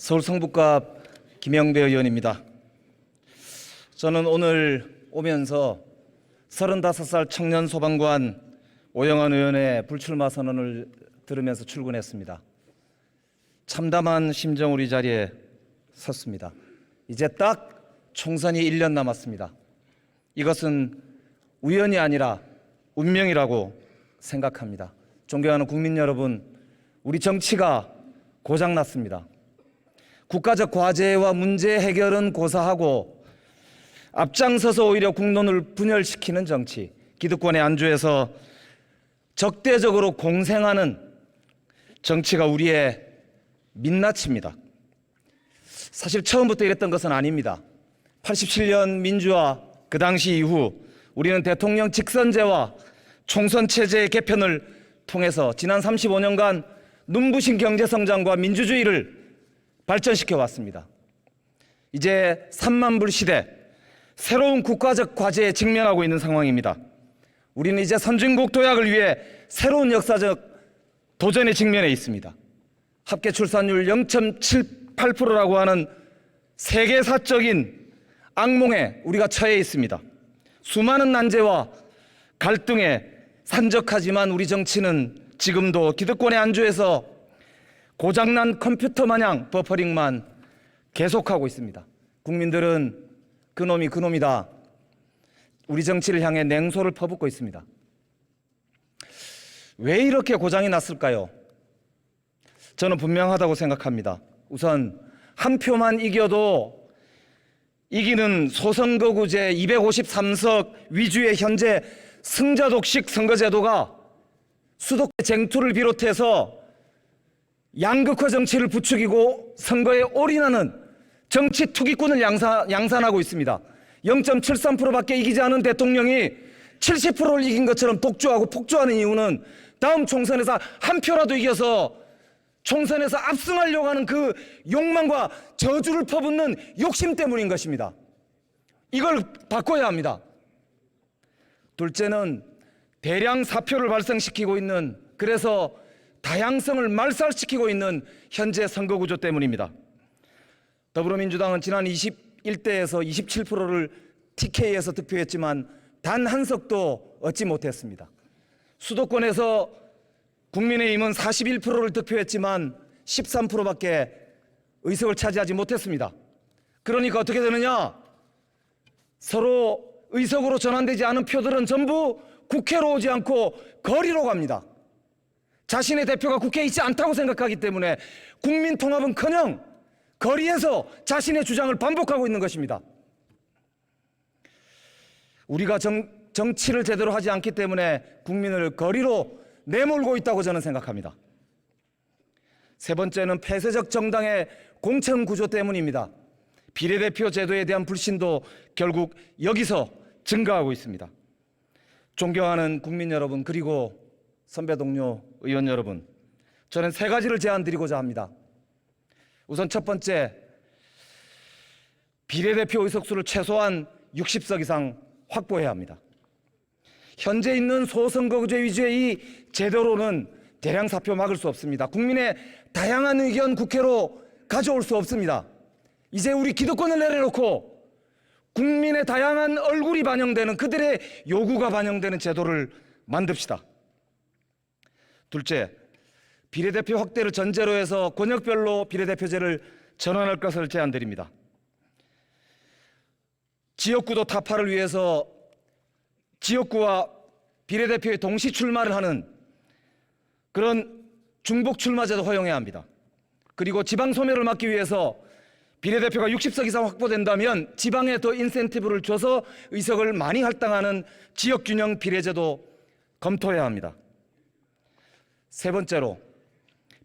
서울 성북갑 김영배 의원입니다. 저는 오늘 오면서 35살 청년 소방관 오영환 의원의 불출마 선언을 들으면서 출근했습니다. 참담한 심정으로 이 자리에 섰습니다. 이제 딱 총선이 1년 남았습니다. 이것은 우연이 아니라 운명이라고 생각합니다. 존경하는 국민 여러분, 우리 정치가 고장났습니다. 국가적 과제와 문제 해결은 고사하고 앞장서서 오히려 국론을 분열시키는 정치, 기득권의 안주에서 적대적으로 공생하는 정치가 우리의 민낯입니다. 사실 처음부터 이랬던 것은 아닙니다. 87년 민주화 그 당시 이후 우리는 대통령 직선제와 총선체제의 개편을 통해서 지난 35년간 눈부신 경제성장과 민주주의를 발전시켜 왔습니다. 이제 3만 불 시대, 새로운 국가적 과제에 직면하고 있는 상황입니다. 우리는 이제 선진국 도약을 위해 새로운 역사적 도전에 직면해 있습니다. 합계 출산율 0.78%라고 하는 세계사적인 악몽에 우리가 처해 있습니다. 수많은 난제와 갈등에 산적하지만 우리 정치는 지금도 기득권의 안주에서 고장난 컴퓨터 마냥 버퍼링만 계속하고 있습니다. 국민들은 그놈이 그놈이다. 우리 정치를 향해 냉소를 퍼붓고 있습니다. 왜 이렇게 고장이 났을까요? 저는 분명하다고 생각합니다. 우선 한 표만 이겨도 이기는 소선거구제 253석 위주의 현재 승자독식 선거제도가 수도권 쟁투를 비롯해서 양극화 정치를 부추기고 선거에 올인하는 정치 투기꾼을 양산하고 있습니다. 0.73%밖에 이기지 않은 대통령이 70%를 이긴 것처럼 독주하고 폭주하는 이유는 다음 총선에서 한 표라도 이겨서 총선에서 압승하려고 하는 그 욕망과 저주를 퍼붓는 욕심 때문인 것입니다. 이걸 바꿔야 합니다. 둘째는 대량 사표를 발생시키고 있는, 그래서 다양성을 말살시키고 있는 현재 선거구조 때문입니다. 더불어민주당은 지난 21대에서 27%를 TK에서 득표했지만 단 한 석도 얻지 못했습니다. 수도권에서 국민의힘은 41%를 득표했지만 13%밖에 의석을 차지하지 못했습니다. 그러니까 어떻게 되느냐? 서로 의석으로 전환되지 않은 표들은 전부 국회로 오지 않고 거리로 갑니다. 자신의 대표가 국회에 있지 않다고 생각하기 때문에 국민 통합은커녕 거리에서 자신의 주장을 반복하고 있는 것입니다. 우리가 정치를 제대로 하지 않기 때문에 국민을 거리로 내몰고 있다고 저는 생각합니다. 세 번째는 폐쇄적 정당의 공천 구조 때문입니다. 비례대표 제도에 대한 불신도 결국 여기서 증가하고 있습니다. 존경하는 국민 여러분, 그리고 선배 동료 의원 여러분, 저는 세 가지를 제안드리고자 합니다. 우선 첫 번째, 비례대표 의석수를 최소한 60석 이상 확보해야 합니다. 현재 있는 소선거구제 위주의 이 제도로는 대량 사표 막을 수 없습니다. 국민의 다양한 의견 국회로 가져올 수 없습니다. 이제 우리 기득권을 내려놓고 국민의 다양한 얼굴이 반영되는, 그들의 요구가 반영되는 제도를 만듭시다. 둘째, 비례대표 확대를 전제로 해서 권역별로 비례대표제를 전환할 것을 제안드립니다. 지역구도 타파를 위해서 지역구와 비례대표의 동시 출마를 하는 그런 중복 출마제도 허용해야 합니다. 그리고 지방 소멸을 막기 위해서 비례대표가 60석 이상 확보된다면 지방에 더 인센티브를 줘서 의석을 많이 할당하는 지역균형 비례제도 검토해야 합니다. 세 번째로,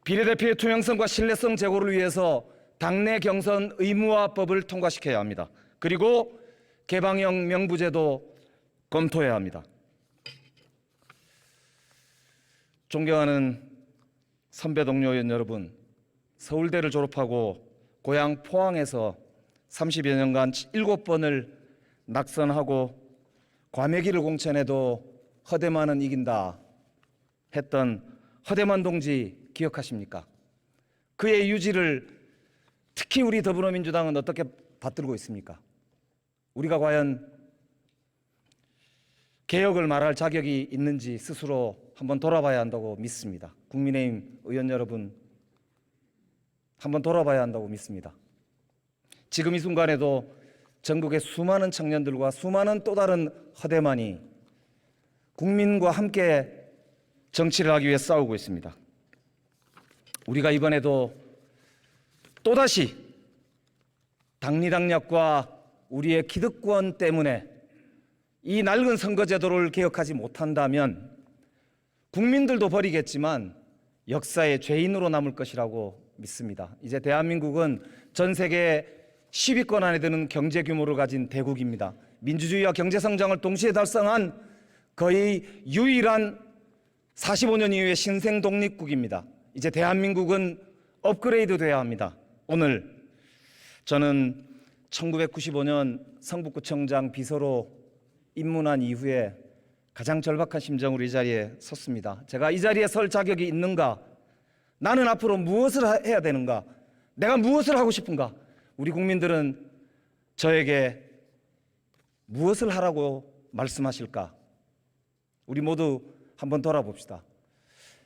비례대표의 투명성과 신뢰성 제고를 위해서 당내 경선 의무화법을 통과시켜야 합니다. 그리고 개방형 명부제도 검토해야 합니다. 존경하는 선배 동료 의원 여러분, 서울대를 졸업하고 고향 포항에서 30여 년간 7번을 낙선하고 과메기를 공천해도 허대만은 이긴다 했던 허대만 동지 기억하십니까? 그의 유지를 특히 우리 더불어민주당은 어떻게 받들고 있습니까? 우리가 과연 개혁을 말할 자격이 있는지 스스로 한번 돌아봐야 한다고 믿습니다. 국민의힘 의원 여러분, 한번 돌아봐야 한다고 믿습니다. 지금 이 순간에도 전국의 수많은 청년들과 수많은 또 다른 허대만이 국민과 함께 정치를 하기 위해 싸우고 있습니다. 우리가 이번에도 또다시 당리당략과 우리의 기득권 때문에 이 낡은 선거제도를 개혁하지 못한다면 국민들도 버리겠지만 역사의 죄인으로 남을 것이라고 믿습니다. 이제 대한민국은 전 세계 10위권 안에 드는 경제 규모를 가진 대국입니다. 민주주의와 경제 성장을 동시에 달성한 거의 유일한 45년 이후의 신생 독립국입니다. 이제 대한민국은 업그레이드 돼야 합니다. 오늘 저는 1995년 성북구청장 비서로 입문한 이후에 가장 절박한 심정으로 이 자리에 섰습니다. 제가 이 자리에 설 자격이 있는가? 나는 앞으로 무엇을 해야 되는가? 내가 무엇을 하고 싶은가? 우리 국민들은 저에게 무엇을 하라고 말씀하실까? 우리 모두 한번 돌아봅시다.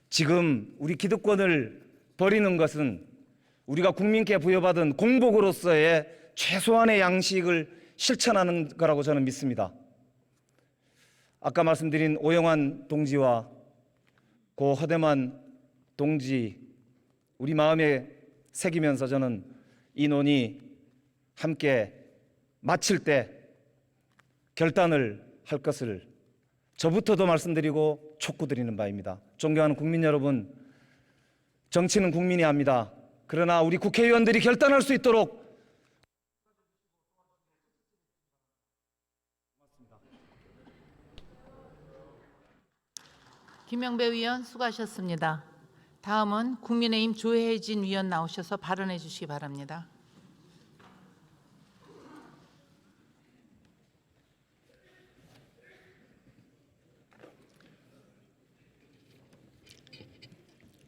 지금 우리 기득권을 버리는 것은 우리가 국민께 부여받은 공복으로서의 최소한의 양식을 실천하는 거라고 저는 믿습니다. 아까 말씀드린 오영환 동지와 고 허대만 동지 우리 마음에 새기면서 저는 이 논의 함께 마칠 때 결단을 할 것을 저부터도 말씀드리고 촉구드리는 바입니다. 존경하는 국민 여러분, 정치는 국민이 합니다. 그러나 우리 국회의원들이 결단할 수 있도록 김영배 의원 수고하셨습니다. 다음은 국민의힘 조혜진 위원 나오셔서 발언해 주시기 바랍니다.